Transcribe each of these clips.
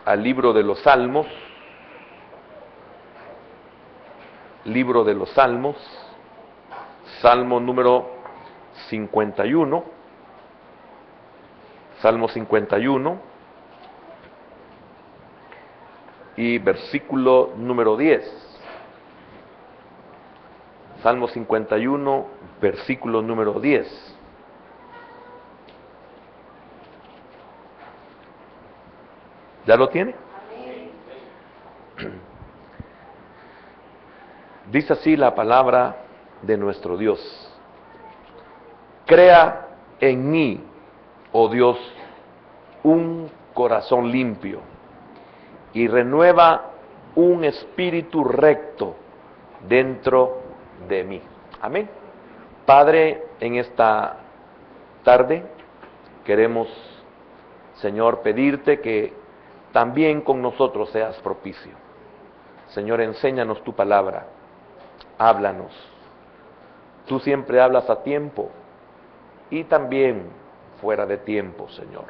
al libro de los Salmos, Salmo número 51, Salmo 51 y versículo número 10. Salmo 51, versículo número 10. ¿Ya lo tiene? Dice así la palabra de nuestro Dios: crea en mí, oh Dios, un corazón limpio y renueva un espíritu recto dentro de mí. Amén. Padre, en esta tarde queremos, Señor, pedirte que también con nosotros seas propicio. Señor, enséñanos tu palabra, háblanos. Tú siempre hablas a tiempo y también fuera de tiempo, Señor.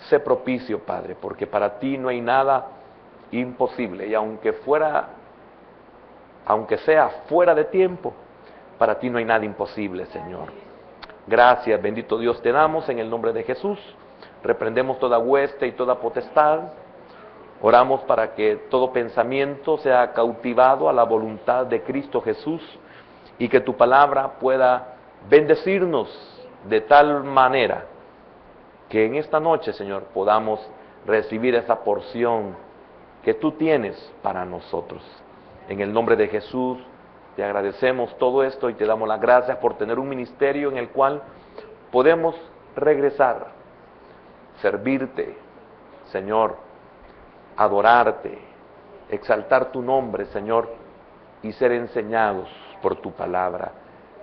Sé propicio, Padre, porque para ti no hay nada imposible, y aunque sea fuera de tiempo, para ti no hay nada imposible, Señor. Gracias, bendito Dios, te damos en el nombre de Jesús. Reprendemos toda hueste y toda potestad. Oramos para que todo pensamiento sea cautivado a la voluntad de Cristo Jesús y que tu palabra pueda bendecirnos de tal manera que en esta noche, Señor, podamos recibir esa porción que tú tienes para nosotros. En el nombre de Jesús te agradecemos todo esto y te damos las gracias por tener un ministerio en el cual podemos regresar, servirte, Señor, adorarte, exaltar tu nombre, Señor, y ser enseñados por tu palabra.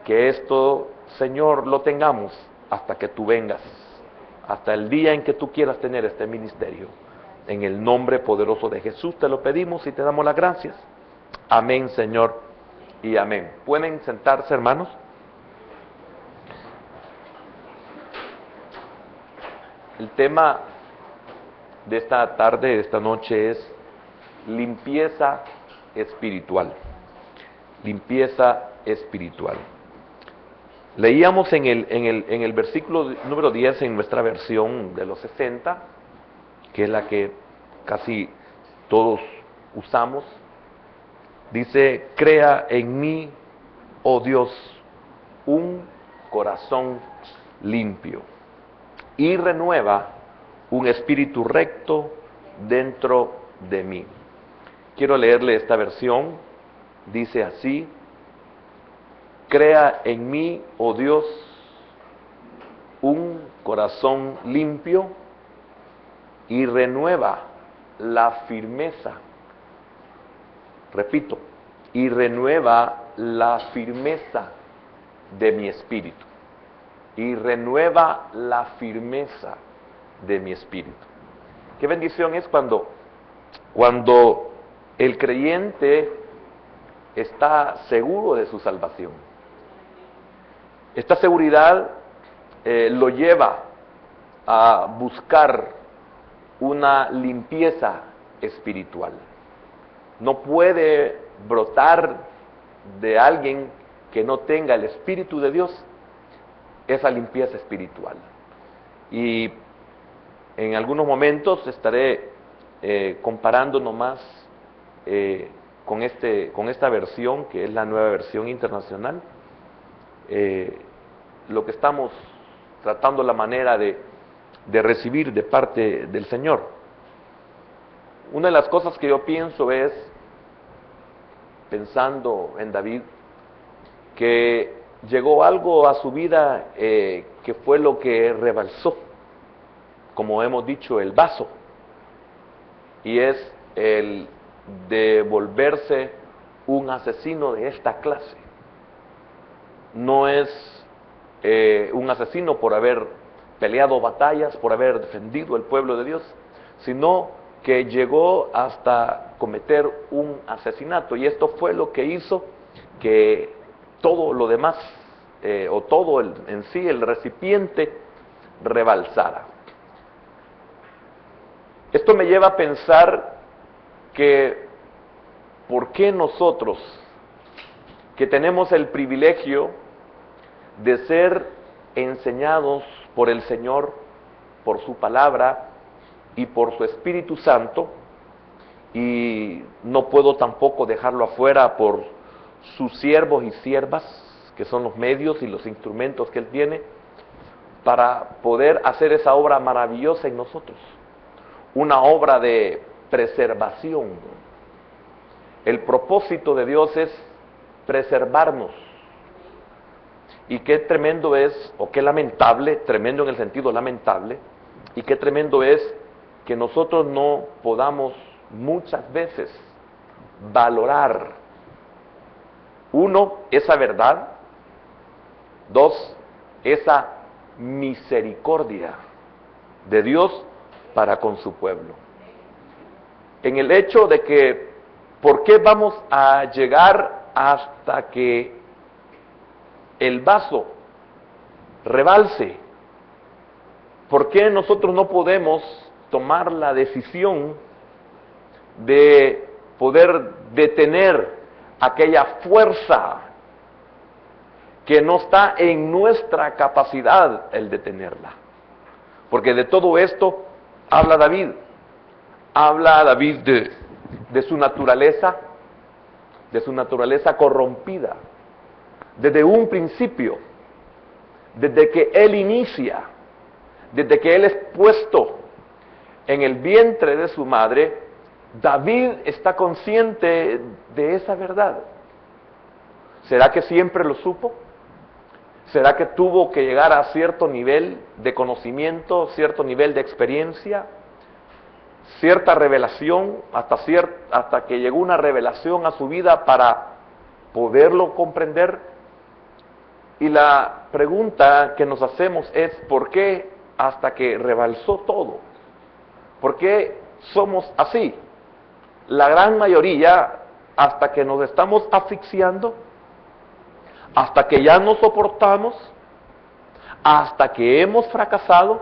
Que esto, Señor, lo tengamos hasta que tú vengas, hasta el día en que tú quieras tener este ministerio. En el nombre poderoso de Jesús te lo pedimos y te damos las gracias. Amén, Señor, y amén. ¿Pueden sentarse, hermanos? El tema de esta tarde, de esta noche, es limpieza espiritual. Limpieza espiritual. Leíamos en el versículo número 10 en nuestra versión de los 60, que es la que casi todos usamos. Dice: crea en mí, oh Dios, un corazón limpio y renueva un espíritu recto dentro de mí. Quiero leerle esta versión. Dice así: crea en mí, oh Dios, un corazón limpio y renueva la firmeza. Repito, y renueva la firmeza de mi espíritu. Y renueva la firmeza de mi espíritu. Qué bendición es cuando el creyente está seguro de su salvación. Esta seguridad lo lleva a buscar una limpieza espiritual. No puede brotar de alguien que no tenga el Espíritu de Dios esa limpieza espiritual. Y en algunos momentos estaré comparando nomás con esta versión, que es la nueva versión internacional, lo que estamos tratando la manera de recibir de parte del Señor. Una de las cosas que yo pienso es, pensando en David, que llegó algo a su vida que fue lo que rebalsó, como hemos dicho, el vaso, y es el de volverse un asesino de esta clase. No es un asesino por haber peleado batallas, por haber defendido el pueblo de Dios, sino que llegó hasta cometer un asesinato, y esto fue lo que hizo que todo lo demás, o todo en sí, el recipiente, rebalsara. Esto me lleva a pensar que ¿por qué nosotros, que tenemos el privilegio de ser enseñados por el Señor, por su palabra y por su Espíritu Santo, y no puedo tampoco dejarlo afuera por sus siervos y siervas, que son los medios y los instrumentos que Él tiene, para poder hacer esa obra maravillosa en nosotros? Una obra de preservación. El propósito de Dios es preservarnos. Y qué tremendo es, o qué lamentable, tremendo en el sentido lamentable, y qué tremendo es que nosotros no podamos muchas veces valorar, uno, esa verdad; dos, esa misericordia de Dios para con su pueblo. En el hecho de que, ¿por qué vamos a llegar hasta que el vaso rebalse? ¿Por qué nosotros no podemos tomar la decisión de poder detener aquella fuerza que no está en nuestra capacidad el detenerla? Porque de todo esto habla David. Habla David de su naturaleza corrompida. Desde un principio, desde que él inicia, desde que él es puesto en el vientre de su madre, David está consciente de esa verdad. ¿Será que siempre lo supo? ¿Será que tuvo que llegar a cierto nivel de conocimiento, cierto nivel de experiencia, cierta revelación, hasta que llegó una revelación a su vida para poderlo comprender? Y la pregunta que nos hacemos es, ¿por qué hasta que rebalsó todo? ¿Por qué somos así? La gran mayoría, hasta que nos estamos asfixiando, hasta que ya no soportamos, hasta que hemos fracasado,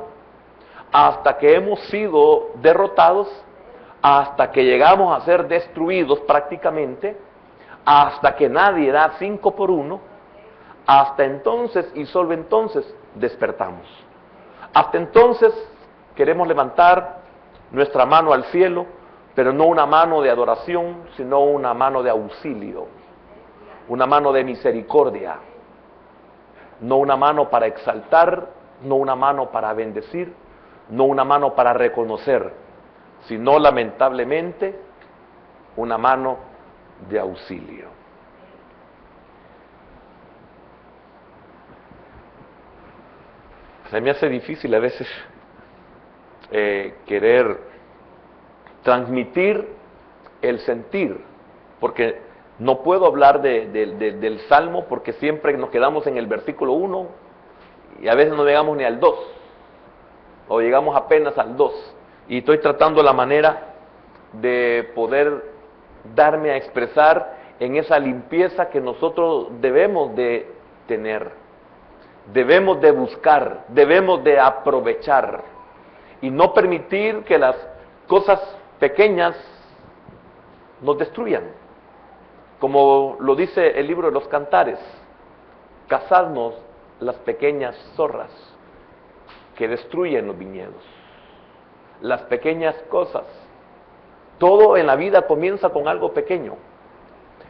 hasta que hemos sido derrotados, hasta que llegamos a ser destruidos prácticamente, hasta que nadie da 5 por 1, hasta entonces y solo entonces despertamos. Hasta entonces queremos levantar nuestra mano al cielo, pero no una mano de adoración, sino una mano de auxilio, una mano de misericordia, no una mano para exaltar, no una mano para bendecir, no una mano para reconocer, sino lamentablemente una mano de auxilio. Se me hace difícil a veces querer transmitir el sentir, porque no puedo hablar del Salmo, porque siempre nos quedamos en el versículo 1 y a veces no llegamos ni al 2, o llegamos apenas al 2, y estoy tratando la manera de poder darme a expresar en esa limpieza que nosotros debemos de tener, debemos de buscar, debemos de aprovechar, y no permitir que las cosas pequeñas nos destruyan. Como lo dice el libro de los Cantares, cazadnos las pequeñas zorras que destruyen los viñedos. Las pequeñas cosas. Todo en la vida comienza con algo pequeño.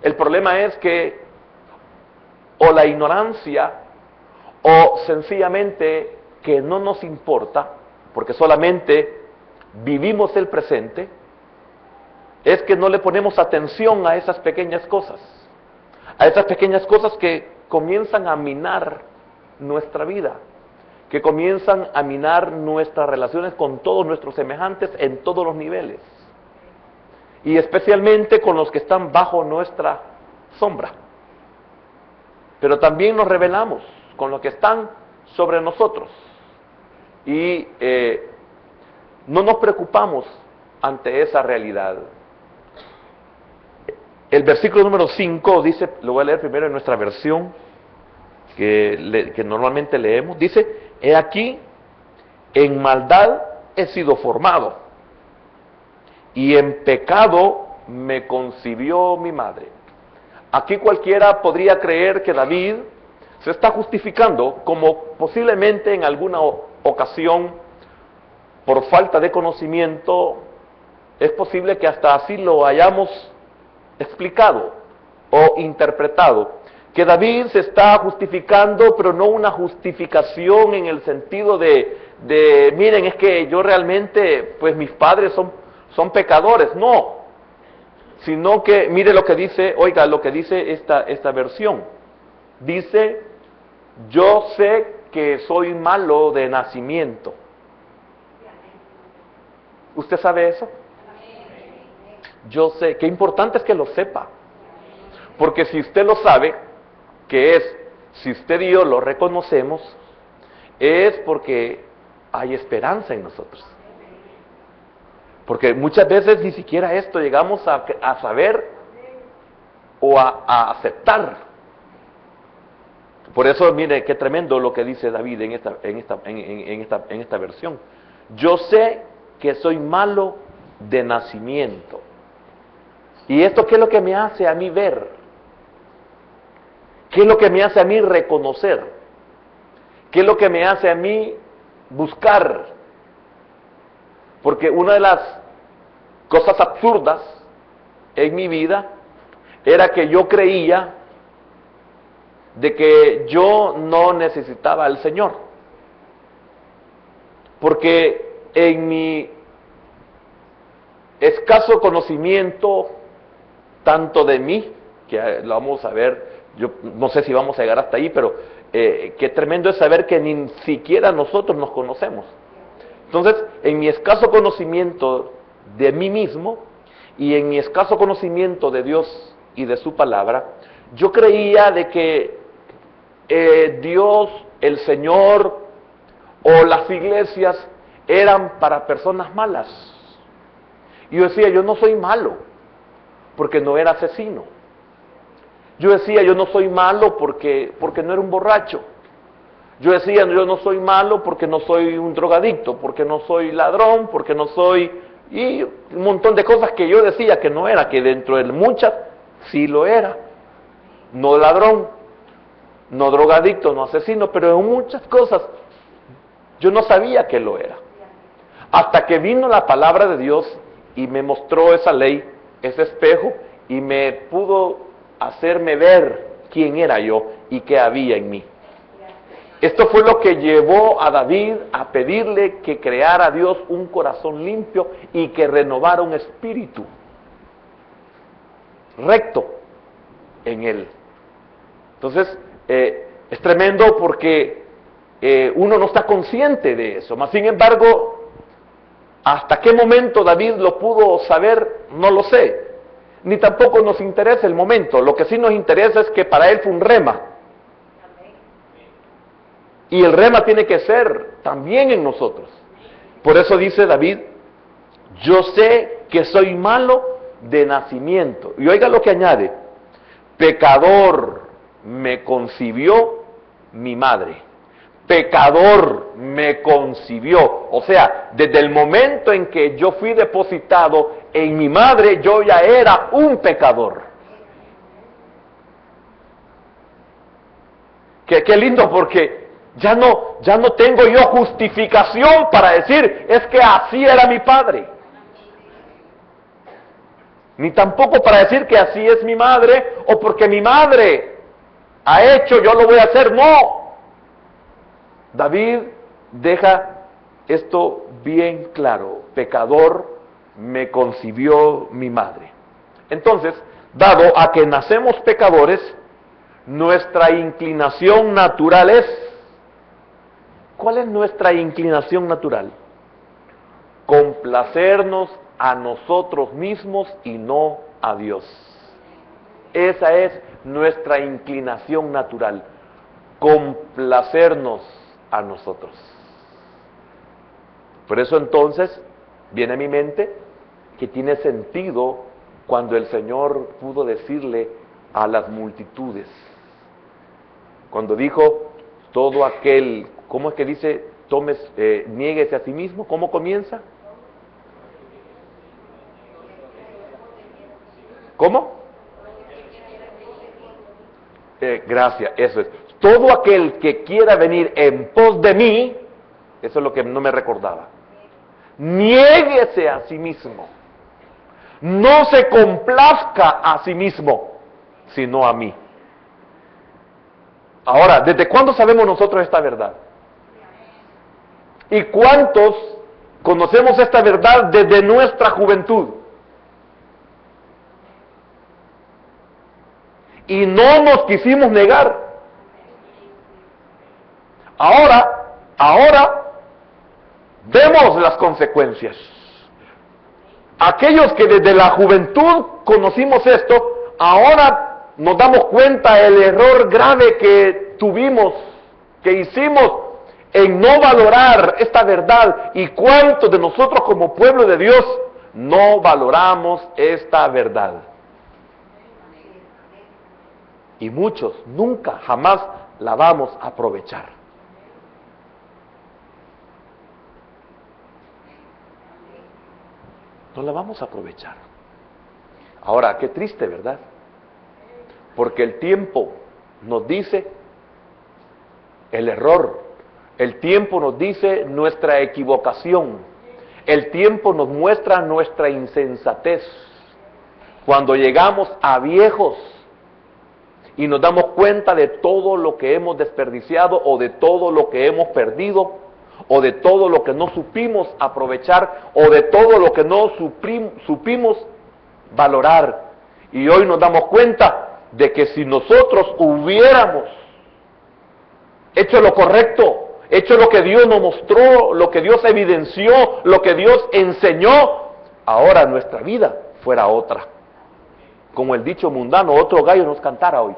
El problema es que o la ignorancia o sencillamente que no nos importa, porque solamente vivimos el presente, es que no le ponemos atención a esas pequeñas cosas, que comienzan a minar nuestra vida, que comienzan a minar nuestras relaciones con todos nuestros semejantes en todos los niveles, y especialmente con los que están bajo nuestra sombra. Pero también nos rebelamos con los que están sobre nosotros, y no nos preocupamos ante esa realidad. El versículo número 5 dice, lo voy a leer primero en nuestra versión que normalmente leemos, dice: he aquí, en maldad he sido formado, y en pecado me concibió mi madre. Aquí cualquiera podría creer que David se está justificando, como posiblemente en alguna ocasión, por falta de conocimiento, es posible que hasta así lo hayamos explicado o interpretado, que David se está justificando, pero no una justificación en el sentido de miren, es que yo realmente, pues mis padres son pecadores, no, sino que, mire lo que dice, oiga lo que dice esta versión, dice, yo sé que soy malo de nacimiento. ¿Usted sabe eso? Yo sé, qué importante es que lo sepa, porque si usted lo sabe, que es, si usted y yo lo reconocemos, es porque hay esperanza en nosotros. Porque muchas veces ni siquiera esto llegamos a saber o a aceptar. Por eso, mire, qué tremendo lo que dice David en esta versión. Yo sé que soy malo de nacimiento. ¿Y esto qué es lo que me hace a mí ver? ¿Qué es lo que me hace a mí reconocer? ¿Qué es lo que me hace a mí buscar? Porque una de las cosas absurdas en mi vida era que yo creía de que yo no necesitaba al Señor. Porque en mi escaso conocimiento, tanto de mí, que lo vamos a ver, yo no sé si vamos a llegar hasta ahí, pero qué tremendo es saber que ni siquiera nosotros nos conocemos. Entonces, en mi escaso conocimiento de mí mismo y en mi escaso conocimiento de Dios y de su palabra, yo creía de que Dios, el Señor o las iglesias eran para personas malas. Y yo decía, yo no soy malo porque no era asesino. Yo decía, yo no soy malo porque no era un borracho. Yo decía, yo no soy malo porque no soy un drogadicto, porque no soy ladrón, porque no soy... Y un montón de cosas que yo decía que no era, que dentro de muchas sí lo era. No ladrón, no drogadicto, no asesino, pero en muchas cosas yo no sabía que lo era. Hasta que vino la palabra de Dios y me mostró esa ley, ese espejo, y me pudo hacerme ver quién era yo y qué había en mí. Esto fue lo que llevó a David a pedirle que creara a Dios un corazón limpio y que renovara un espíritu recto en él. Entonces, es tremendo porque uno no está consciente de eso. Mas, sin embargo, hasta qué momento David lo pudo saber, no lo sé. Ni tampoco nos interesa el momento. Lo que sí nos interesa es que para él fue un rema. Y el rema tiene que ser también en nosotros. Por eso dice David, yo sé que soy malo de nacimiento. Y oiga lo que añade, pecador me concibió mi madre. Pecador me concibió. O sea, desde el momento en que yo fui depositado en mi madre, yo ya era un pecador. Qué lindo, porque ya no tengo yo justificación para decir, es que así era mi padre. Ni tampoco para decir que así es mi madre, o porque mi madre ha hecho, yo lo voy a hacer. No. David deja esto bien claro. Pecador me concibió mi madre. Entonces, dado a que nacemos pecadores, nuestra inclinación natural es... ¿Cuál es nuestra inclinación natural? Complacernos a nosotros mismos y no a Dios. Esa es nuestra inclinación natural. Complacernos a nosotros. Por eso entonces viene a mi mente que tiene sentido cuando el Señor pudo decirle a las multitudes, cuando dijo, todo aquel, ¿cómo es que dice? Niéguese a sí mismo. ¿Cómo comienza? ¿Cómo? Gracias, eso es. Todo aquel que quiera venir en pos de mí, eso es lo que no me recordaba. Niéguese a sí mismo. No se complazca a sí mismo, sino a mí. Ahora, ¿desde cuándo sabemos nosotros esta verdad? ¿Y cuántos conocemos esta verdad desde nuestra juventud? Y no nos quisimos negar. Ahora vemos las consecuencias. Aquellos que desde la juventud conocimos esto, ahora nos damos cuenta del error grave que tuvimos, que hicimos en no valorar esta verdad. Y cuántos de nosotros como pueblo de Dios no valoramos esta verdad. Y muchos nunca, jamás la vamos a aprovechar. No la vamos a aprovechar. Ahora, qué triste, ¿verdad? Porque el tiempo nos dice el error. El tiempo nos dice nuestra equivocación. El tiempo nos muestra nuestra insensatez. Cuando llegamos a viejos y nos damos cuenta de todo lo que hemos desperdiciado o de todo lo que hemos perdido o de todo lo que no supimos aprovechar o de todo lo que no supimos valorar. Y hoy nos damos cuenta de que si nosotros hubiéramos hecho lo correcto, hecho lo que Dios nos mostró, lo que Dios evidenció, lo que Dios enseñó, ahora nuestra vida fuera otra. Como el dicho mundano, otro gallo nos cantara hoy.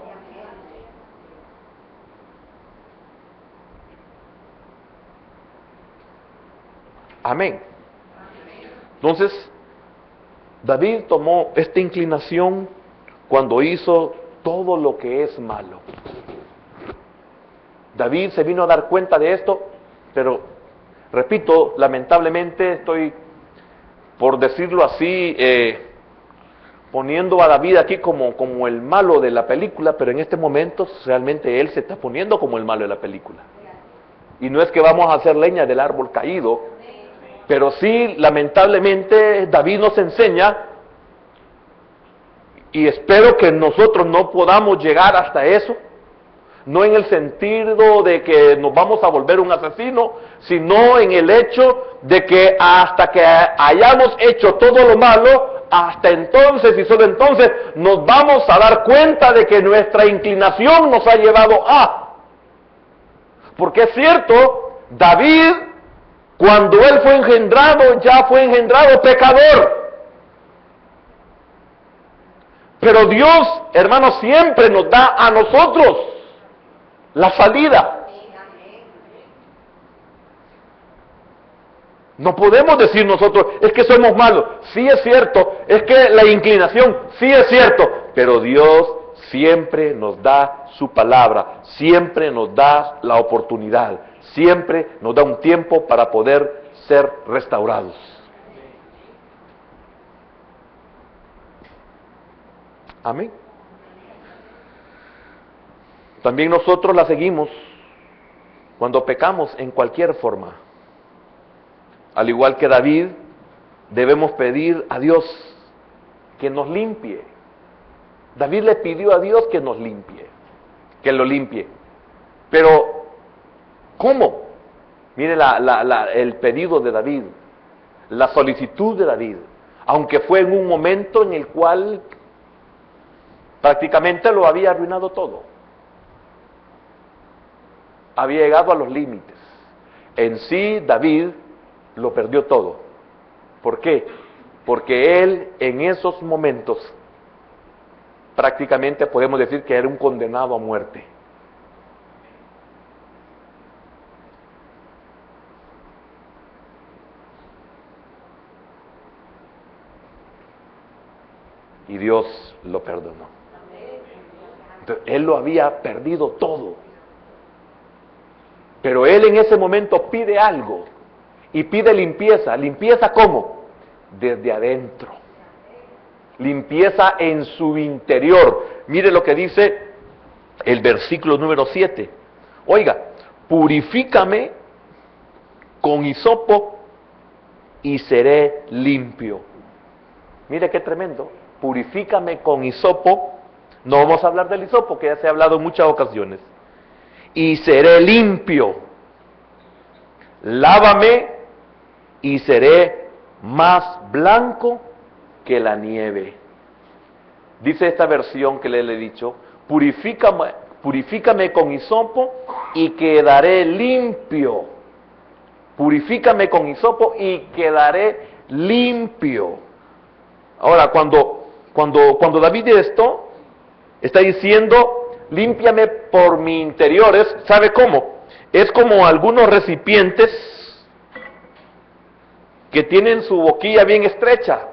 Amén. Entonces, David tomó esta inclinación cuando hizo todo lo que es malo. David se vino a dar cuenta de esto, pero, repito, lamentablemente estoy, por decirlo así, poniendo a David aquí como el malo de la película, pero en este momento realmente él se está poniendo como el malo de la película. Y no es que vamos a hacer leña del árbol caído, pero sí, lamentablemente, David nos enseña, y espero que nosotros no podamos llegar hasta eso, no en el sentido de que nos vamos a volver un asesino, sino en el hecho de que hasta que hayamos hecho todo lo malo, hasta entonces y solo entonces nos vamos a dar cuenta de que nuestra inclinación nos ha llevado a. Porque es cierto, David, cuando él fue engendrado, ya fue engendrado pecador. Pero Dios, hermanos, siempre nos da a nosotros la salida. No podemos decir nosotros, es que somos malos. Sí es cierto, es que la inclinación, sí es cierto. Pero Dios siempre nos da su palabra, siempre nos da la oportunidad, siempre nos da un tiempo para poder ser restaurados. Amén. También nosotros la seguimos cuando pecamos en cualquier forma. Al igual que David, debemos pedir a Dios que nos limpie. David le pidió a Dios que nos limpie, que lo limpie. Pero, ¿cómo? Mire el pedido de David, la solicitud de David, aunque fue en un momento en el cual prácticamente lo había arruinado todo. Había llegado a los límites. En sí, David lo perdió todo. ¿Por qué? Porque él en esos momentos prácticamente podemos decir que era un condenado a muerte. Y Dios lo perdonó. Entonces, él lo había perdido todo. Pero él en ese momento pide algo. Y pide limpieza. ¿Limpieza cómo? Desde adentro. limpieza en su interior. Mire lo que dice el versículo número 7. Oiga, purifícame con hisopo y seré limpio. Mire qué tremendo. Purifícame con hisopo. No vamos a hablar del hisopo, que ya se ha hablado en muchas ocasiones. Y seré limpio. Lávame y seré más blanco que la nieve. Dice esta versión que le he dicho, purifícame con hisopo y quedaré limpio. Purifícame con hisopo y quedaré limpio. Ahora, cuando David dice esto, está diciendo, límpiame por mi interior. ¿Sabe cómo? Es como algunos recipientes que tienen su boquilla bien estrecha.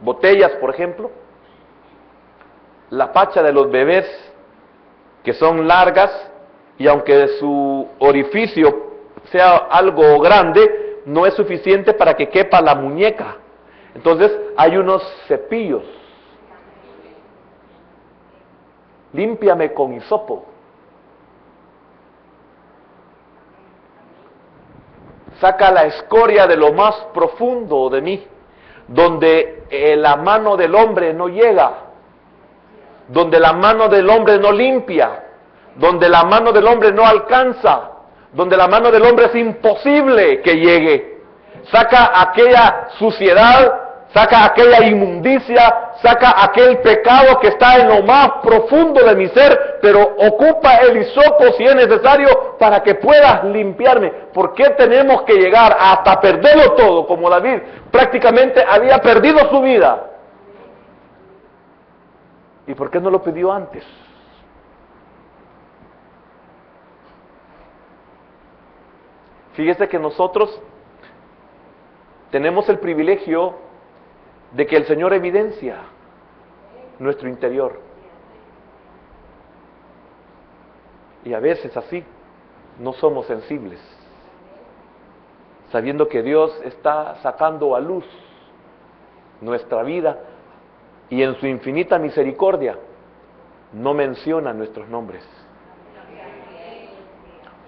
Botellas, por ejemplo. La pacha de los bebés, que son largas, y aunque su orificio sea algo grande, no es suficiente para que quepa la muñeca. Entonces hay unos cepillos. Límpiame con hisopo. Saca la escoria de lo más profundo de mí, donde la mano del hombre no llega, donde la mano del hombre no limpia, donde la mano del hombre no alcanza, donde la mano del hombre es imposible que llegue. Saca aquella suciedad, saca aquella inmundicia, saca aquel pecado que está en lo más profundo de mi ser, pero ocupa el hisopo si es necesario para que puedas limpiarme. ¿Por qué tenemos que llegar hasta perderlo todo, como David prácticamente había perdido su vida? ¿Y por qué no lo pidió antes? Fíjese que nosotros tenemos el privilegio de que el Señor evidencia nuestro interior. Y a veces así no somos sensibles, sabiendo que Dios está sacando a luz nuestra vida y en su infinita misericordia no menciona nuestros nombres.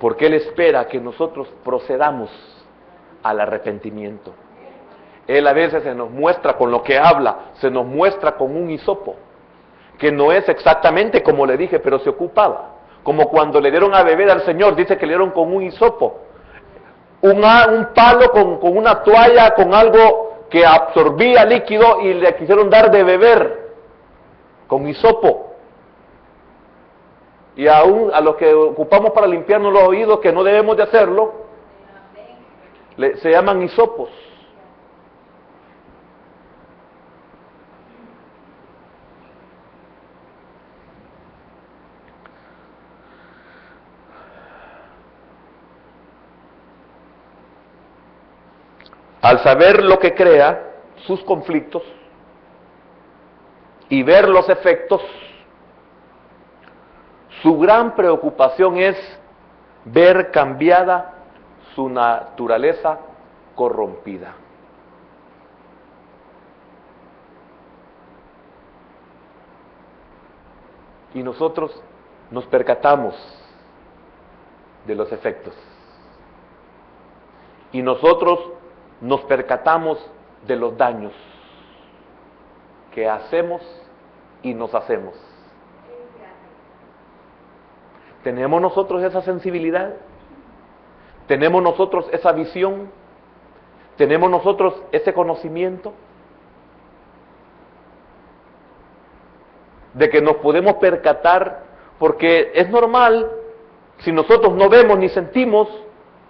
Porque Él espera que nosotros procedamos al arrepentimiento. Él a veces se nos muestra con lo que habla, se nos muestra con un hisopo, que no es exactamente como le dije, pero se ocupaba. Como cuando le dieron a beber al Señor, dice que le dieron con un hisopo. Un palo con una toalla, con algo que absorbía líquido y le quisieron dar de beber, con hisopo. Y aún a los que ocupamos para limpiarnos los oídos, que no debemos de hacerlo, se llaman hisopos. Al saber lo que crea, sus conflictos, y ver los efectos, su gran preocupación es ver cambiada su naturaleza corrompida. Y nosotros nos percatamos de los efectos. Y nosotros nos percatamos de los daños que hacemos y nos hacemos. ¿Tenemos nosotros esa sensibilidad? ¿Tenemos nosotros esa visión? ¿Tenemos nosotros ese conocimiento? De que nos podemos percatar, porque es normal, si nosotros no vemos ni sentimos,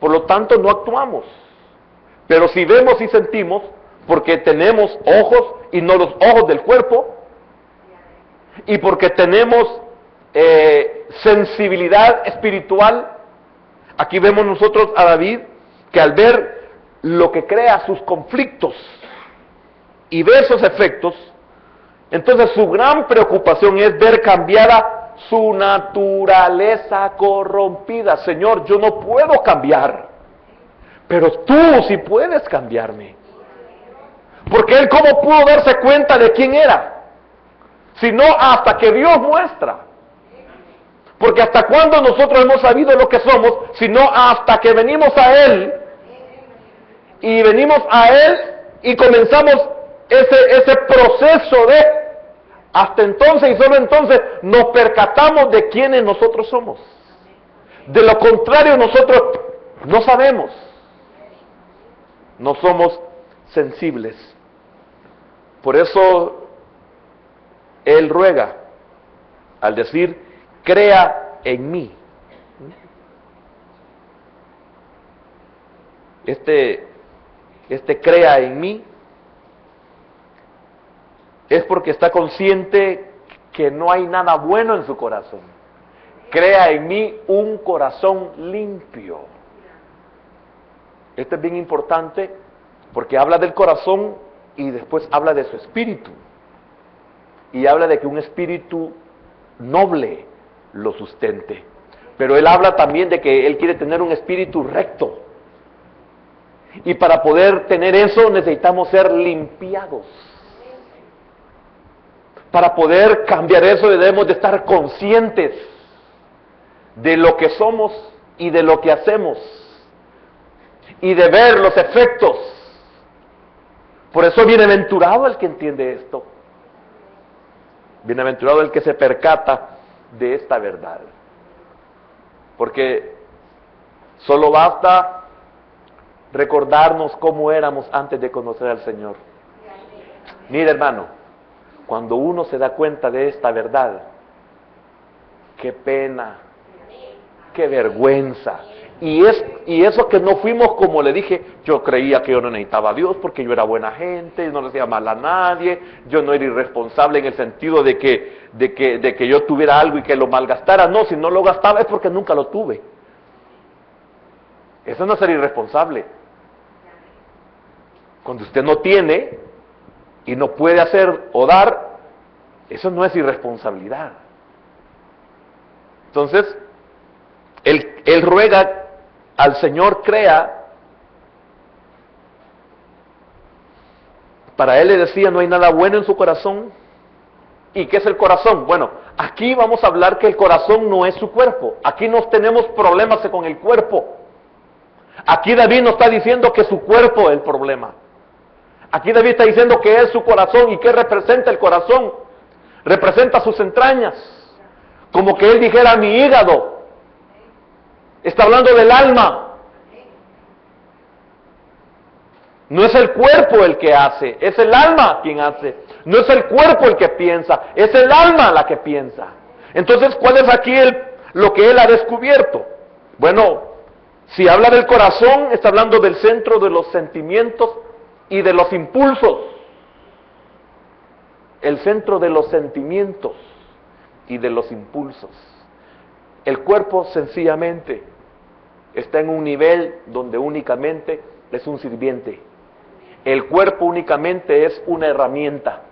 por lo tanto no actuamos. Pero si vemos y sentimos, porque tenemos ojos y no los ojos del cuerpo, y porque tenemos sensibilidad espiritual, aquí vemos nosotros a David, que al ver lo que crea sus conflictos y ver esos efectos, entonces su gran preocupación es ver cambiada su naturaleza corrompida. Señor, yo no puedo cambiar, pero tú sí puedes cambiarme. Porque él cómo pudo darse cuenta de quién era, sino hasta que Dios muestra. Porque hasta cuándo nosotros hemos sabido lo que somos, sino hasta que venimos a Él, y venimos a Él y comenzamos ese proceso de, hasta entonces y solo entonces nos percatamos de quiénes nosotros somos. De lo contrario nosotros no sabemos, no somos sensibles. Por eso Él ruega al decir, crea en mí. Este crea en mí es porque está consciente que no hay nada bueno en su corazón. Crea en mí un corazón limpio. Esto es bien importante porque habla del corazón y después habla de su espíritu. Y habla de que un espíritu noble lo sustente. Pero él habla también de que él quiere tener un espíritu recto. Y para poder tener eso necesitamos ser limpiados. Para poder cambiar eso debemos de estar conscientes de lo que somos y de lo que hacemos. Y de ver los efectos. Por eso bienaventurado el que entiende esto. Bienaventurado el que se percata de esta verdad. Porque solo basta recordarnos cómo éramos antes de conocer al Señor. Mira, hermano, cuando uno se da cuenta de esta verdad, qué pena, qué vergüenza. Y eso que no fuimos, como le dije, yo creía que yo no necesitaba a Dios porque yo era buena gente, yo no le hacía mal a nadie, yo no era irresponsable en el sentido de que yo tuviera algo y que lo malgastara. No, si no lo gastaba es porque nunca lo tuve. Eso no es ser irresponsable. Cuando usted no tiene y no puede hacer o dar, eso no es irresponsabilidad. Entonces, él ruega al Señor, crea. Para él le decía, no hay nada bueno en su corazón. ¿Y qué es el corazón? Bueno, aquí vamos a hablar que el corazón no es su cuerpo. Aquí no tenemos problemas con el cuerpo. Aquí David no está diciendo que su cuerpo es el problema. Aquí David está diciendo que es su corazón. ¿Y qué representa el corazón? Representa sus entrañas. Como que él dijera, mi hígado. Está hablando del alma. No es el cuerpo el que hace, es el alma quien hace. No es el cuerpo el que piensa, es el alma la que piensa. Entonces, ¿cuál es aquí lo que él ha descubierto? Bueno, si habla del corazón, está hablando del centro de los sentimientos y de los impulsos. El centro de los sentimientos y de los impulsos. El cuerpo sencillamente está en un nivel donde únicamente es un sirviente. El cuerpo únicamente es una herramienta.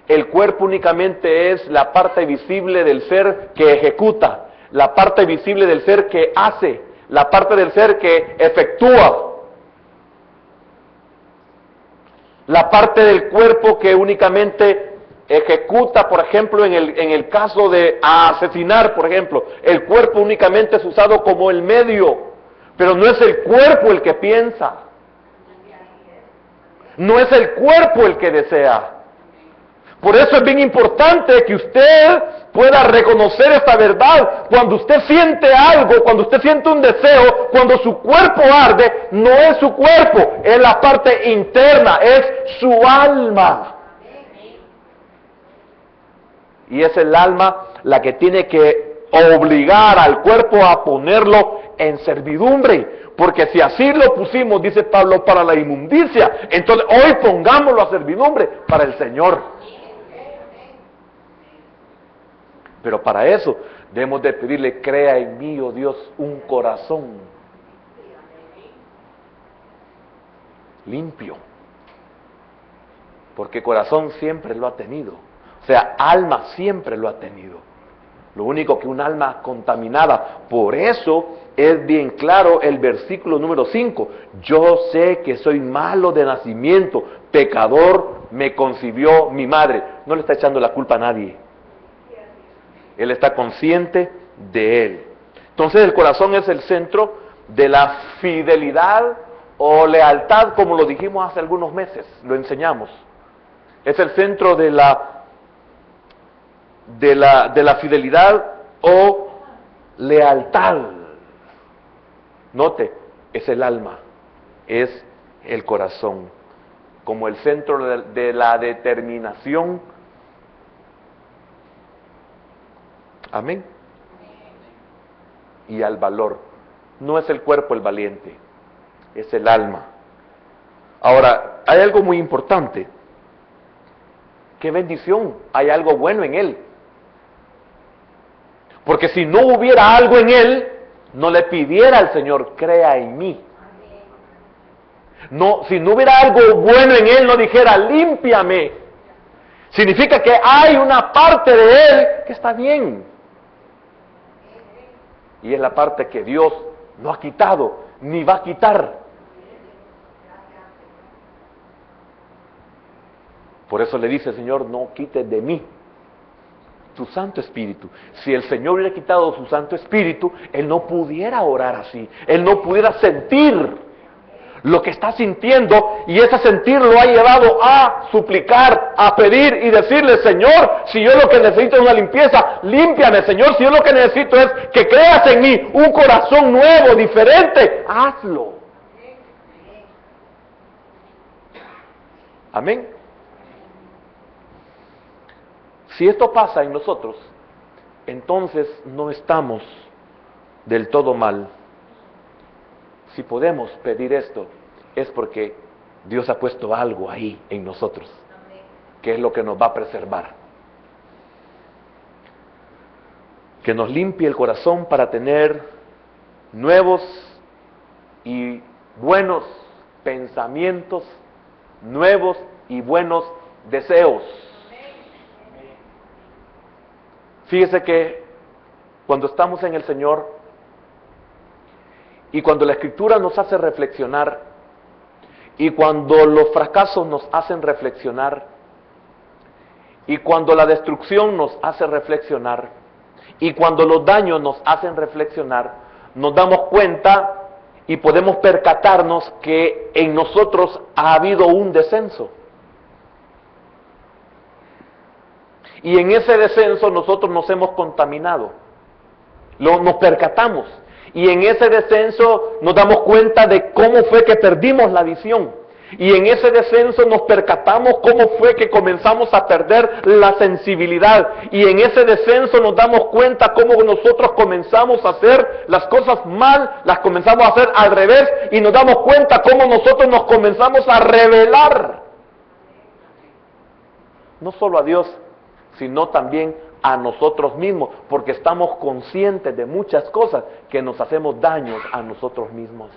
El cuerpo únicamente es la parte visible del ser que ejecuta, la parte visible del ser que hace, la parte del ser que efectúa. La parte del cuerpo que únicamente ejecuta, por ejemplo, en el caso de asesinar, por ejemplo, el cuerpo únicamente es usado como el medio, pero no es el cuerpo el que piensa, no es el cuerpo el que desea. Por eso es bien importante que usted pueda reconocer esta verdad. Cuando usted siente algo, cuando usted siente un deseo, cuando su cuerpo arde, no es su cuerpo, es la parte interna, es su alma. Y es el alma la que tiene que obligar al cuerpo a ponerlo en servidumbre. Porque si así lo pusimos, dice Pablo, para la inmundicia, entonces hoy pongámoslo a servidumbre para el Señor. Pero para eso debemos de pedirle, crea en mí, oh Dios, un corazón limpio. Porque corazón siempre lo ha tenido. O sea, alma siempre lo ha tenido. Lo único que un alma contaminada. Por eso es bien claro el versículo número 5. Yo sé que soy malo de nacimiento, pecador me concibió mi madre. No le está echando la culpa a nadie. Él está consciente de él. Entonces el corazón es el centro de la fidelidad o lealtad, como lo dijimos hace algunos meses, lo enseñamos. Es el centro de la fidelidad o lealtad. Note, es el alma, es el corazón, como el centro de la determinación. Amén. Y al valor. No es el cuerpo el valiente, es el alma. Ahora, hay algo muy importante. ¡Qué bendición! Hay algo bueno en él. Porque si no hubiera algo en él, no le pidiera al Señor, crea en mí. No, si no hubiera algo bueno en él, no dijera, límpiame. Significa que hay una parte de él que está bien. Y es la parte que Dios no ha quitado, ni va a quitar. Por eso le dice, Señor, no quites de mí tu Santo Espíritu. Si el Señor hubiera quitado su Santo Espíritu, Él no pudiera orar así. Él no pudiera sentir lo que está sintiendo, y ese sentir lo ha llevado a suplicar, a pedir y decirle, Señor, si yo lo que necesito es una limpieza, límpiame, Señor. Si yo lo que necesito es que creas en mí un corazón nuevo, diferente, hazlo. Amén. Si esto pasa en nosotros, entonces no estamos del todo mal. Si podemos pedir esto, es porque Dios ha puesto algo ahí en nosotros, que es lo que nos va a preservar. Que nos limpie el corazón para tener nuevos y buenos pensamientos, nuevos y buenos deseos. Fíjese que cuando estamos en el Señor y cuando la Escritura nos hace reflexionar y cuando los fracasos nos hacen reflexionar y cuando la destrucción nos hace reflexionar y cuando los daños nos hacen reflexionar, nos damos cuenta y podemos percatarnos que en nosotros ha habido un descenso. Y en ese descenso nosotros nos hemos contaminado, nos percatamos, y en ese descenso nos damos cuenta de cómo fue que perdimos la visión, y en ese descenso nos percatamos cómo fue que comenzamos a perder la sensibilidad, y en ese descenso nos damos cuenta cómo nosotros comenzamos a hacer las cosas mal, las comenzamos a hacer al revés, y nos damos cuenta cómo nosotros nos comenzamos a rebelar, no solo a Dios, sino también a nosotros mismos, porque estamos conscientes de muchas cosas que nos hacemos daños a nosotros mismos.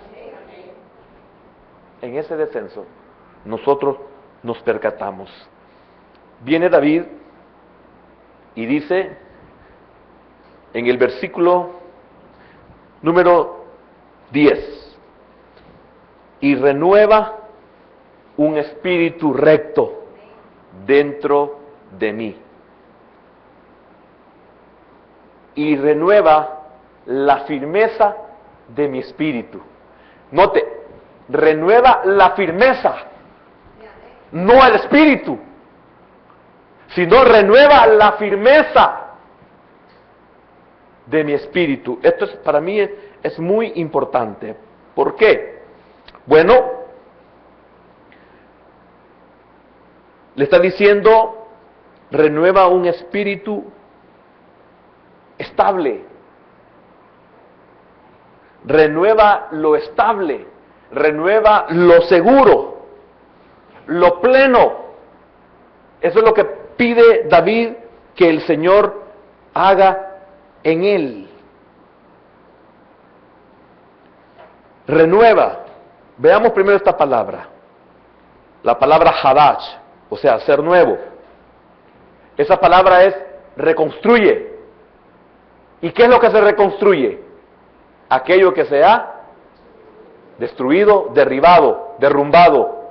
En ese descenso, nosotros nos percatamos. Viene David y dice en el versículo número 10, y renueva un espíritu recto dentro de mí. Y renueva la firmeza de mi espíritu. Note, renueva la firmeza, no el espíritu, sino renueva la firmeza de mi espíritu. Esto para mí es muy importante. ¿Por qué? Bueno, le está diciendo, renueva un espíritu estable, renueva lo estable, renueva lo seguro, lo pleno. Eso es lo que pide David que el Señor haga en él. Renueva. Veamos primero esta palabra, la palabra hadash, o sea, ser nuevo. Esa palabra es reconstruye. ¿Y qué es lo que se reconstruye? aquello que se ha destruido, derribado, derrumbado.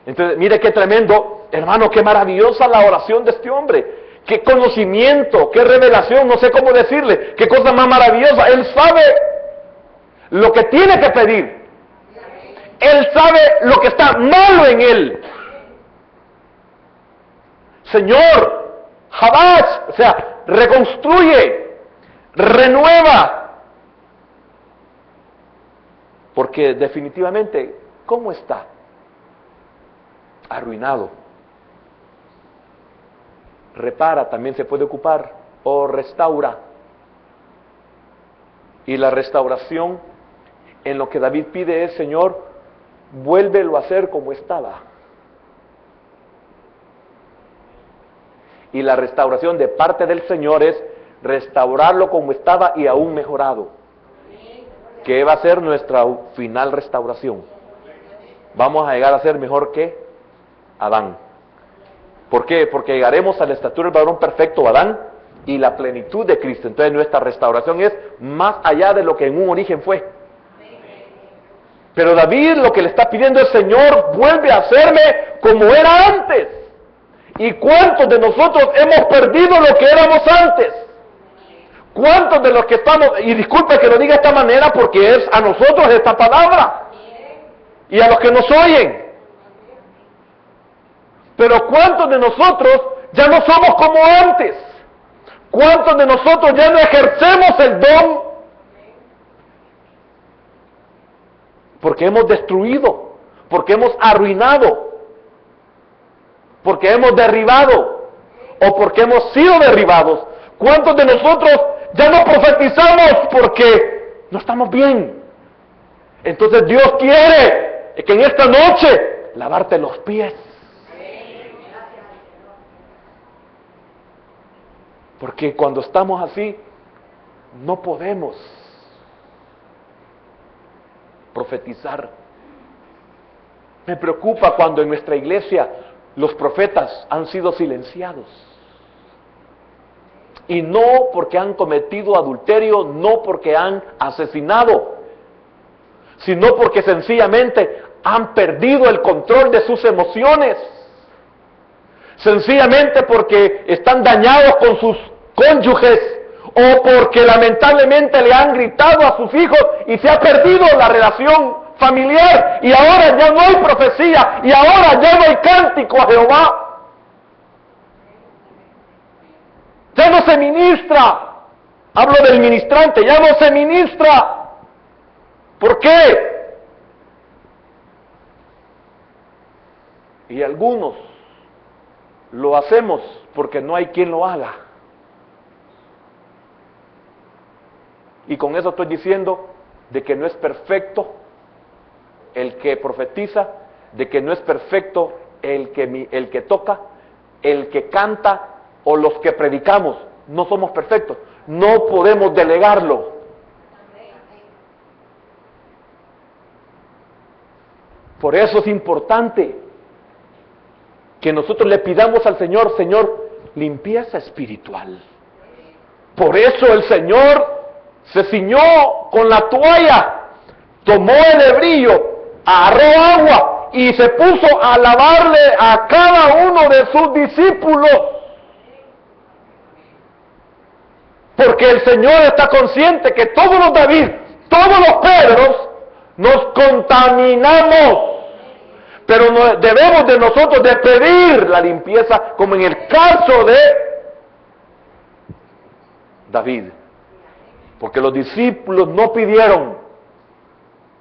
Entonces, mire qué tremendo, hermano, qué maravillosa la oración de este hombre. Qué conocimiento, qué revelación, no sé cómo decirle, qué cosa más maravillosa. Él sabe lo que tiene que pedir. Él sabe lo que está malo en él. Señor, Jabás, o sea, reconstruye, renueva. Porque definitivamente, ¿cómo está? Arruinado. Repara, también se puede ocupar, o restaura. Y la restauración, en lo que David pide es, Señor, vuélvelo a hacer como estaba. Y la restauración de parte del Señor es restaurarlo como estaba y aún mejorado. Que va a ser nuestra final restauración. Vamos a llegar a ser mejor que Adán. ¿Por qué? Porque llegaremos a la estatura del varón perfecto, Adán, y la plenitud de Cristo. Entonces nuestra restauración es más allá de lo que en un origen fue. Pero David lo que le está pidiendo es, Señor, vuelve a hacerme como era antes. ¿Y cuántos de nosotros hemos perdido lo que éramos antes? ¿Cuántos de los que estamos, y disculpe que lo diga de esta manera porque es a nosotros esta palabra, y a los que nos oyen, pero cuántos de nosotros ya no somos como antes? ¿Cuántos de nosotros ya no ejercemos el don? Porque hemos destruido, porque hemos arruinado, porque hemos derribado, o porque hemos sido derribados. ¿Cuántos de nosotros ya no profetizamos porque no estamos bien? Entonces Dios quiere que en esta noche lavarte los pies. Porque cuando estamos así, no podemos profetizar. Me preocupa cuando en nuestra iglesia los profetas han sido silenciados. Y no porque han cometido adulterio, no porque han asesinado, sino porque sencillamente han perdido el control de sus emociones. Sencillamente porque están dañados con sus cónyuges, o porque lamentablemente le han gritado a sus hijos y se ha perdido la relación familiar, y ahora ya no hay profecía, y ahora ya no hay cántico a Jehová. Ya no se ministra. Hablo del ministrante, ya no se ministra. ¿Por qué? Y algunos lo hacemos porque no hay quien lo haga. Y con eso estoy diciendo de que no es perfecto el que profetiza, de que no es perfecto el que toca, el que canta o los que predicamos. No somos perfectos, no podemos delegarlo. Por eso es importante que nosotros le pidamos al Señor, Señor, limpieza espiritual. Por eso el Señor se ciñó con la toalla, tomó el hebrillo, agarró agua y se puso a lavarle a cada uno de sus discípulos. Porque el Señor está consciente que todos los David, todos los Pedros, nos contaminamos. Pero no, debemos de nosotros de pedir la limpieza, como en el caso de David. Porque los discípulos no pidieron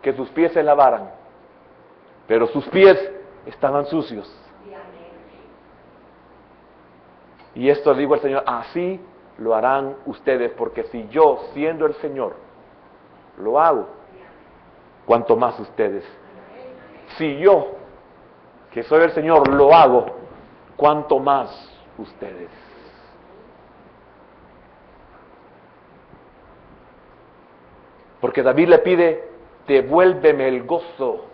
que sus pies se lavaran, pero sus pies estaban sucios. Y esto digo al Señor, así lo harán ustedes, porque si yo, siendo el Señor, lo hago, cuanto más ustedes. Si yo, que soy el Señor, lo hago, cuanto más ustedes. Porque David le pide, devuélveme el gozo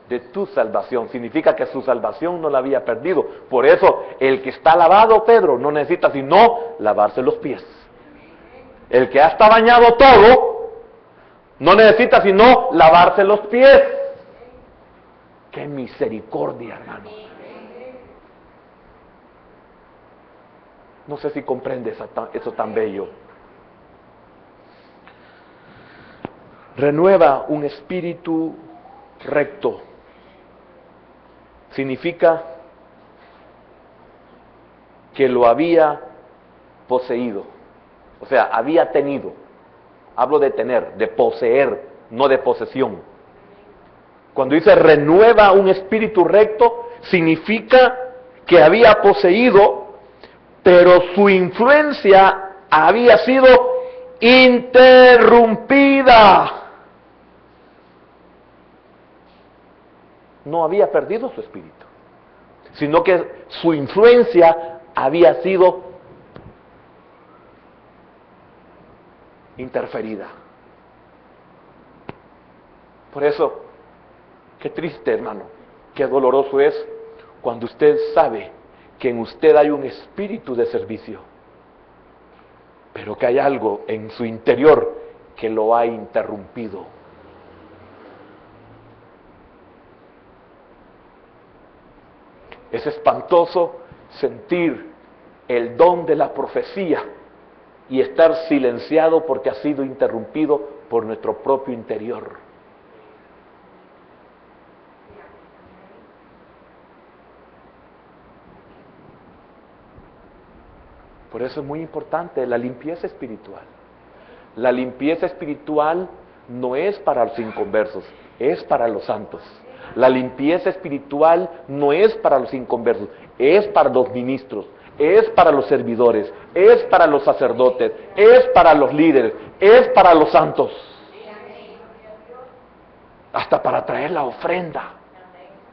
de tu salvación. Significa que su salvación no la había perdido. Por eso, el que está lavado, Pedro, no necesita sino lavarse los pies. El que ya está bañado todo, No necesita sino lavarse los pies. ¡Qué misericordia, hermano! No sé si comprende eso tan bello. Renueva un espíritu recto. Significa que lo había poseído. O sea, había tenido. Hablo de tener, de poseer, no de posesión. Cuando dice renueva un espíritu recto, significa que había poseído, pero su influencia había sido interrumpida. No había perdido su espíritu, sino que su influencia había sido interferida. Por eso, qué triste, hermano, qué doloroso es cuando usted sabe que en usted hay un espíritu de servicio, pero que hay algo en su interior que lo ha interrumpido. Es espantoso sentir el don de la profecía y estar silenciado porque ha sido interrumpido por nuestro propio interior. Por eso es muy importante la limpieza espiritual. La limpieza espiritual no es para los inconversos, es para los santos. La limpieza espiritual no es para los inconversos, es para los ministros, es para los servidores, es para los sacerdotes, es para los líderes, es para los santos. Hasta para traer la ofrenda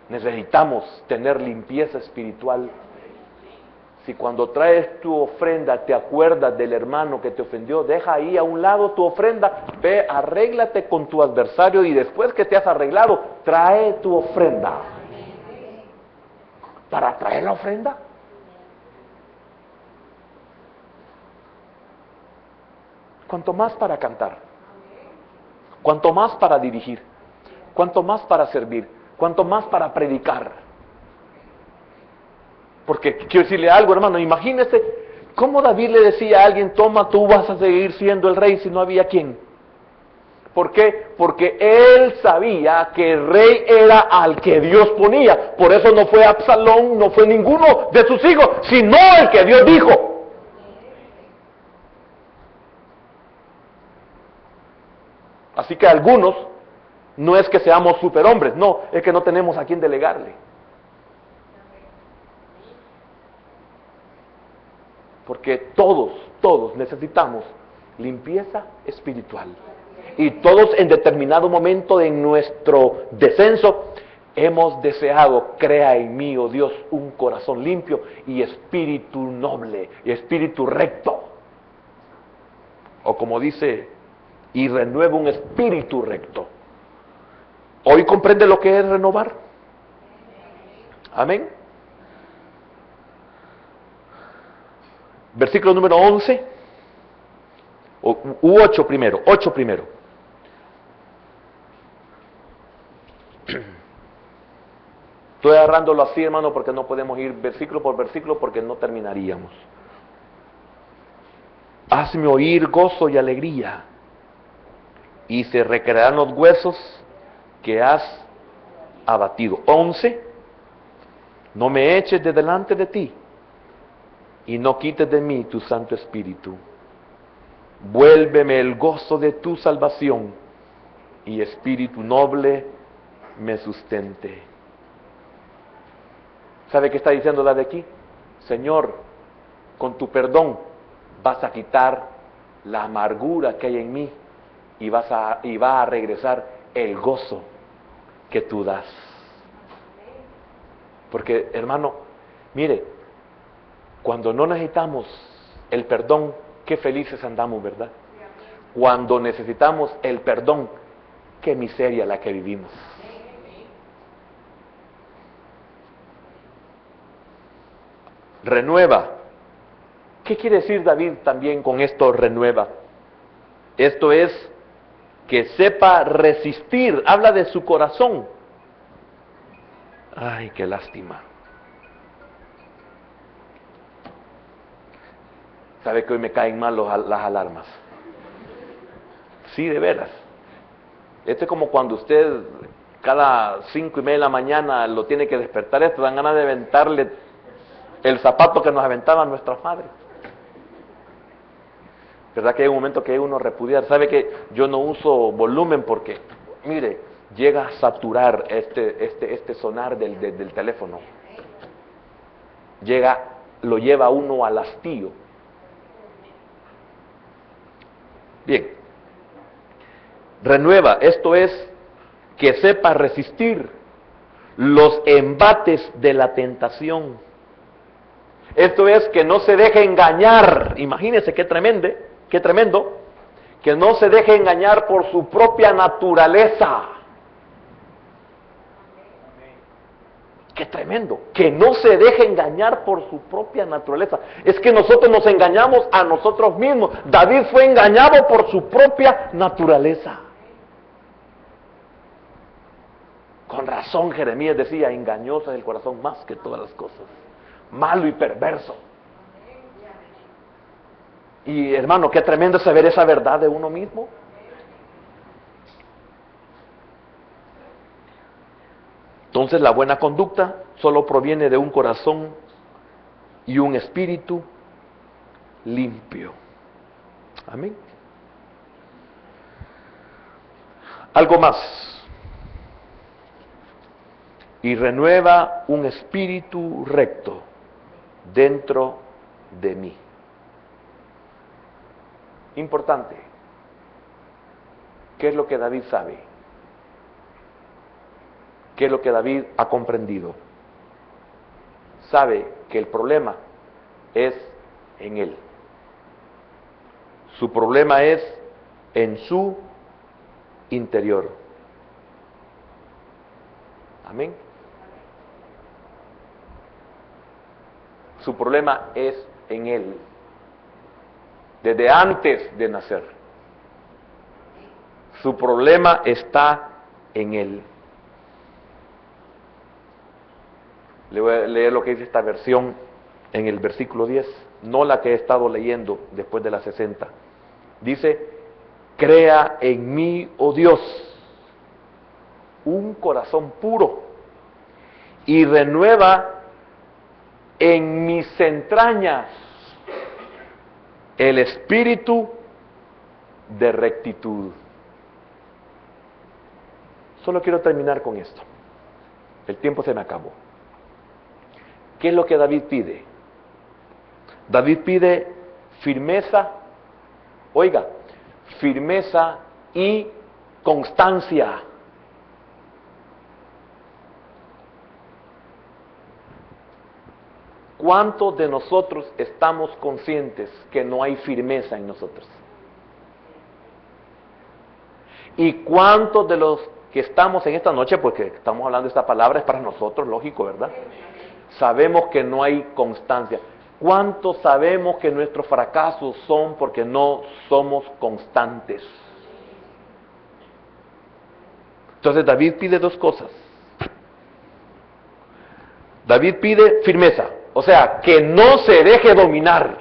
necesitamos tener limpieza espiritual. Si cuando traes tu ofrenda te acuerdas del hermano que te ofendió, deja ahí a un lado tu ofrenda, ve, arréglate con tu adversario y después que te has arreglado, trae tu ofrenda. ¿Para traer la ofrenda? Cuanto más para cantar, cuanto más para dirigir, cuanto más para servir, cuanto más para predicar. Porque quiero decirle algo, hermano, imagínese cómo David le decía a alguien, toma, tú vas a seguir siendo el rey si no había quien. ¿Por qué? Porque él sabía que el rey era al que Dios ponía. Por eso no fue Absalón, no fue ninguno de sus hijos, sino el que Dios dijo. Así que algunos, no es que seamos superhombres, no, es que no tenemos a quien delegarle. Porque todos necesitamos limpieza espiritual. Y todos en determinado momento de nuestro descenso hemos deseado, crea en mí, oh Dios, un corazón limpio y espíritu noble, y espíritu recto. O como dice, y renueva un espíritu recto. ¿Hoy comprende lo que es renovar? Amén. Versículo número 11, u 8 primero, 8 primero. Estoy agarrándolo así, hermano, porque no podemos ir versículo por versículo porque no terminaríamos. Hazme oír gozo y alegría, y se recrearán los huesos que has abatido. 11, no me eches de delante de ti, y no quites de mí tu Santo Espíritu. Vuélveme el gozo de tu salvación, y espíritu noble me sustente. ¿Sabe qué está diciendo la de aquí? Señor, con tu perdón vas a quitar la amargura que hay en mí y va a regresar el gozo que tú das. Porque, hermano, mire, cuando no necesitamos el perdón, qué felices andamos, ¿verdad? Cuando necesitamos el perdón, qué miseria la que vivimos. Renueva. ¿Qué quiere decir David también con esto renueva? Esto es que sepa resistir, habla de su corazón. Ay, qué lástima. ¿Sabe que hoy me caen mal las alarmas? Sí, de veras. Esto es como cuando usted cada 5:30 de la mañana lo tiene que despertar. Esto dan ganas de aventarle el zapato que nos aventaban nuestras madres. ¿Verdad que hay un momento que hay uno repudiar? ¿Sabe que yo no uso volumen porque, mire, llega a saturar este sonar del teléfono? Lo lleva uno al hastío. Bien. Renueva, esto es, que sepa resistir los embates de la tentación. Esto es, que no se deje engañar. Imagínense qué tremendo, que no se deje engañar por su propia naturaleza. Qué tremendo, que no se deje engañar por su propia naturaleza. Es que nosotros nos engañamos a nosotros mismos. David fue engañado por su propia naturaleza. Con razón Jeremías decía, engañoso es el corazón más que todas las cosas, malo y perverso. Y hermano, qué tremendo saber esa verdad de uno mismo. Entonces la buena conducta solo proviene de un corazón y un espíritu limpio. Amén. Algo más. Y renueva un espíritu recto dentro de mí. Importante. ¿Qué es lo que David sabe? ¿Qué es lo que David ha comprendido? Sabe que el problema es en él. Su problema es en su interior. Amén. Su problema es en él, desde antes de nacer. Su problema está en él. Le voy a leer lo que dice esta versión en el versículo 10, no la que he estado leyendo después de la 60. Dice, crea en mí, oh Dios, un corazón puro y renueva en mis entrañas el espíritu de rectitud. Solo quiero terminar con esto. El tiempo se me acabó. ¿Qué es lo que David pide? David pide firmeza, oiga, firmeza y constancia. ¿Cuántos de nosotros estamos conscientes que no hay firmeza en nosotros? ¿Y cuántos de los que estamos en esta noche, porque estamos hablando de esta palabra, es para nosotros, lógico, ¿verdad? Sabemos que no hay constancia. ¿Cuántos sabemos que nuestros fracasos son porque no somos constantes? Entonces David pide dos cosas. David pide firmeza, o sea, que no se deje dominar.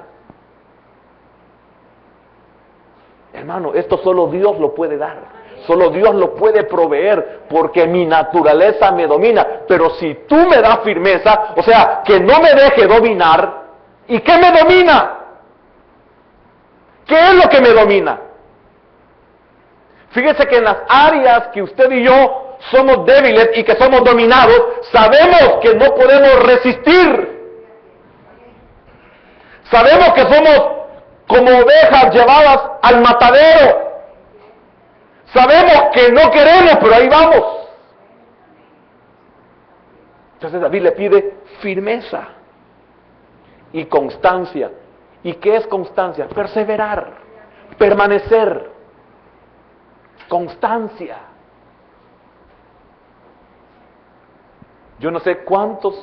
Hermano, esto solo Dios lo puede dar. Solo Dios lo puede proveer, porque mi naturaleza me domina. Pero si tú me das firmeza, o sea, que no me deje dominar, ¿y qué me domina? ¿Qué es lo que me domina? Fíjese que en las áreas que usted y yo somos débiles y que somos dominados, sabemos que no podemos resistir. Sabemos que somos como ovejas llevadas al matadero. Sabemos que no queremos, pero ahí vamos. Entonces David le pide firmeza y constancia. ¿Y qué es constancia? Perseverar, permanecer. Constancia. Yo no sé cuántos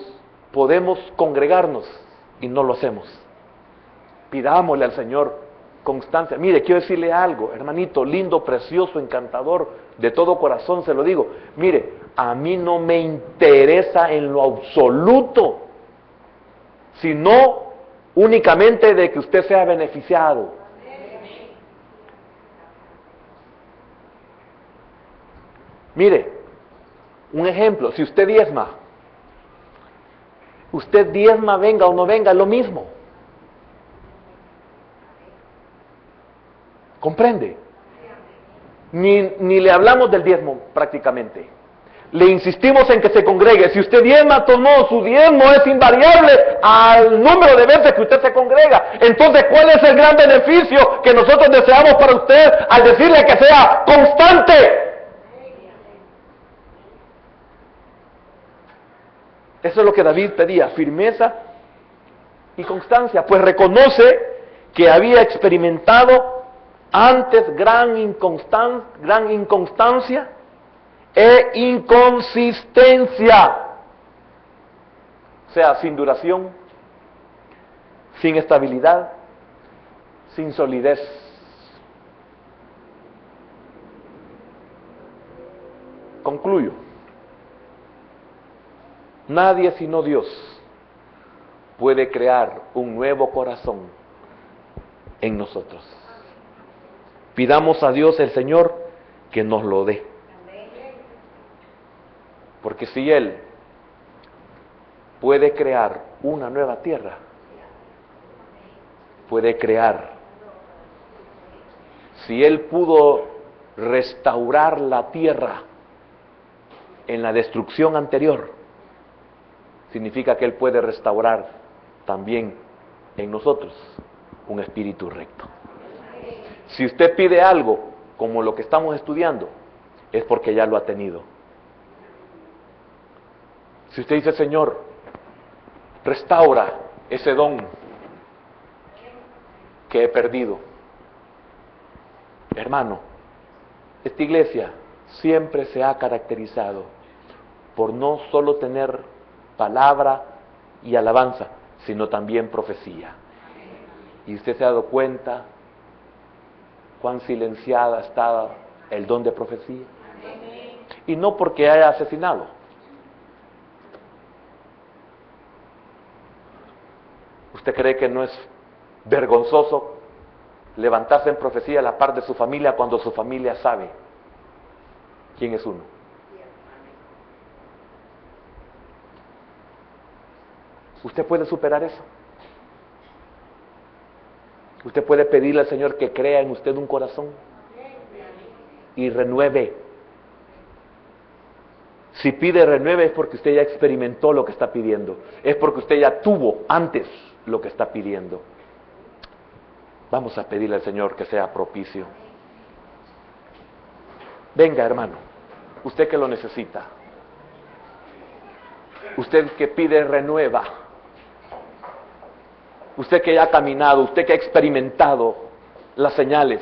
podemos congregarnos y no lo hacemos. Pidámosle al Señor inconstancia. Mire, quiero decirle algo, hermanito, lindo, precioso, encantador, de todo corazón se lo digo. Mire, a mí no me interesa en lo absoluto, sino únicamente de que usted sea beneficiado. Mire, un ejemplo, si usted diezma, venga o no venga, es lo mismo. ¿Comprende? Ni le hablamos del diezmo prácticamente. Le insistimos en que se congregue. Si usted diezma o no, su diezmo es invariable al número de veces que usted se congrega. Entonces, ¿cuál es el gran beneficio que nosotros deseamos para usted al decirle que sea constante? Eso es lo que David pedía, firmeza y constancia, pues reconoce que había experimentado antes gran inconstancia e inconsistencia, o sea, sin duración, sin estabilidad, sin solidez. Concluyo. Nadie sino Dios puede crear un nuevo corazón en nosotros. Pidamos a Dios el Señor que nos lo dé. Porque si Él puede crear una nueva tierra, puede crear. Si Él pudo restaurar la tierra en la destrucción anterior, significa que Él puede restaurar también en nosotros un espíritu recto. Si usted pide algo como lo que estamos estudiando, es porque ya lo ha tenido. Si usted dice, Señor, restaura ese don que he perdido. Hermano, esta iglesia siempre se ha caracterizado por no solo tener palabra y alabanza, sino también profecía. Y usted se ha dado cuenta cuán silenciada estaba el don de profecía. Y no porque haya asesinado. ¿Usted cree que no es vergonzoso levantarse en profecía a la par de su familia cuando su familia sabe quién es uno? ¿Usted puede superar eso? Usted puede pedirle al Señor que crea en usted un corazón y renueve. Si pide renueve es porque usted ya experimentó lo que está pidiendo. Es porque usted ya tuvo antes lo que está pidiendo. Vamos a pedirle al Señor que sea propicio. Venga, hermano, usted que lo necesita. Usted que pide renueva. Usted que ya ha caminado, usted que ha experimentado las señales.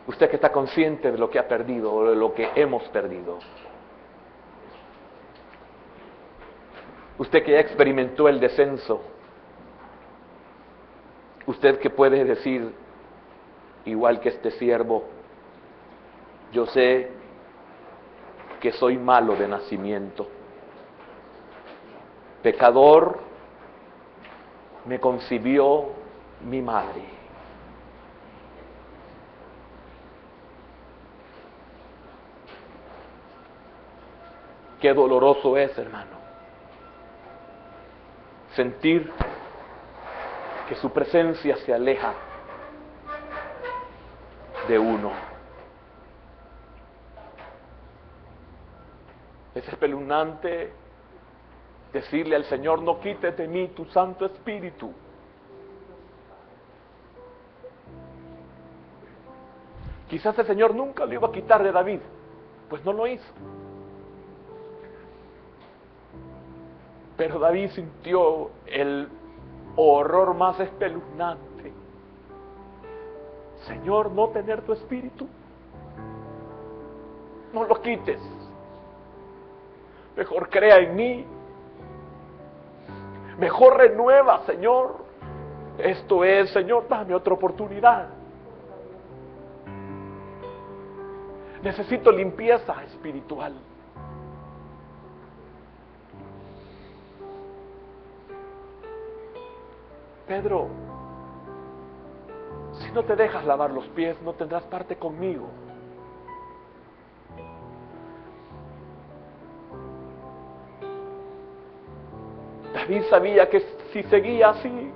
Usted que está consciente de lo que ha perdido o de lo que hemos perdido. Usted que ya experimentó el descenso. Usted que puede decir, igual que este siervo, yo sé que soy malo de nacimiento. Pecador me concibió mi madre. Qué doloroso es, hermano, sentir que su presencia se aleja de uno. Es espeluznante decirle al Señor, no quites de mí tu Santo Espíritu. Quizás el Señor nunca lo iba a quitar de David, pues no lo hizo. Pero David sintió el horror más espeluznante. Señor, no tener tu Espíritu. No lo quites. Mejor crea en mí. Mejor renueva, Señor. Esto es, Señor, dame otra oportunidad. Necesito limpieza espiritual. Pedro, si no te dejas lavar los pies, no tendrás parte conmigo. David sabía que si seguía así,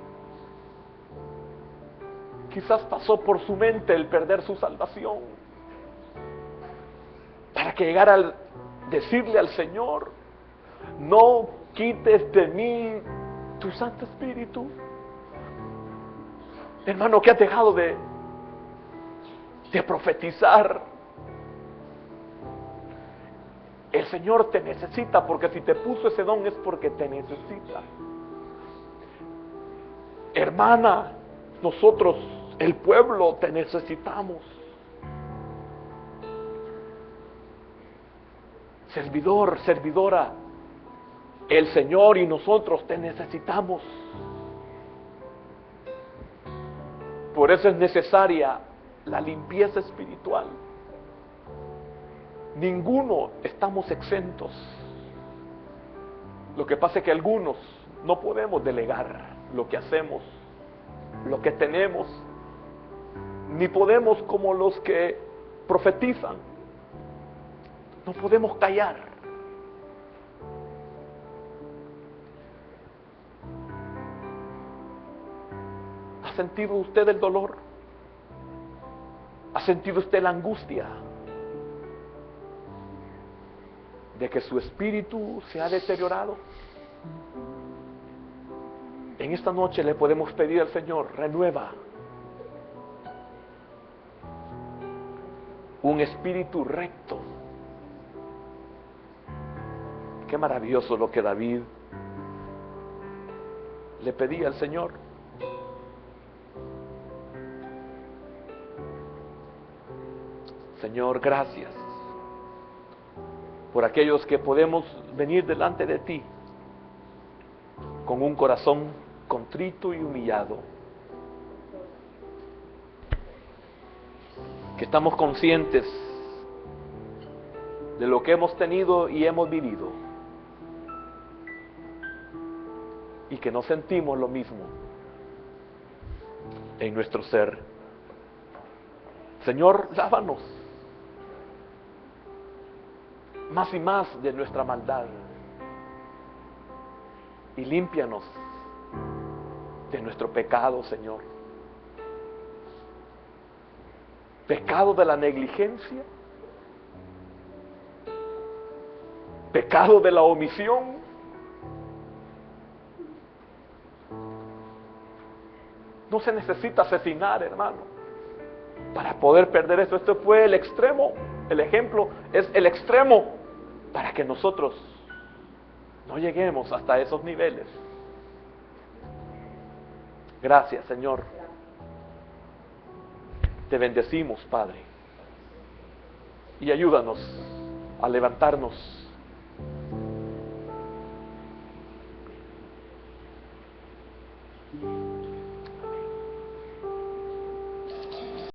quizás pasó por su mente el perder su salvación, para que llegara a decirle al Señor: no quites de mí tu Santo Espíritu. Hermano, que has dejado de profetizar. El Señor te necesita, porque si te puso ese don es porque te necesita. Hermana, nosotros, el pueblo, te necesitamos. Servidor, servidora, el Señor y nosotros te necesitamos. Por eso es necesaria la limpieza espiritual. Ninguno estamos exentos. Lo que pasa es que algunos no podemos delegar lo que hacemos, lo que tenemos, ni podemos, como los que profetizan, no podemos callar. ¿Ha sentido usted el dolor? ¿Ha sentido usted la angustia de que su espíritu se ha deteriorado? En esta noche le podemos pedir al Señor: renueva un espíritu recto. Qué maravilloso lo que David le pedía al Señor. Señor, gracias por aquellos que podemos venir delante de ti con un corazón contrito y humillado, que estamos conscientes de lo que hemos tenido y hemos vivido, y que no sentimos lo mismo en nuestro ser. Señor, lávanos más y más de nuestra maldad y límpianos de nuestro pecado, Señor. Pecado de la negligencia, pecado de la omisión, no se necesita asesinar, hermano, para poder perder esto. Esto fue el extremo. El ejemplo es el extremo para que nosotros no lleguemos hasta esos niveles. Gracias, Señor. Te bendecimos, Padre, y ayúdanos a levantarnos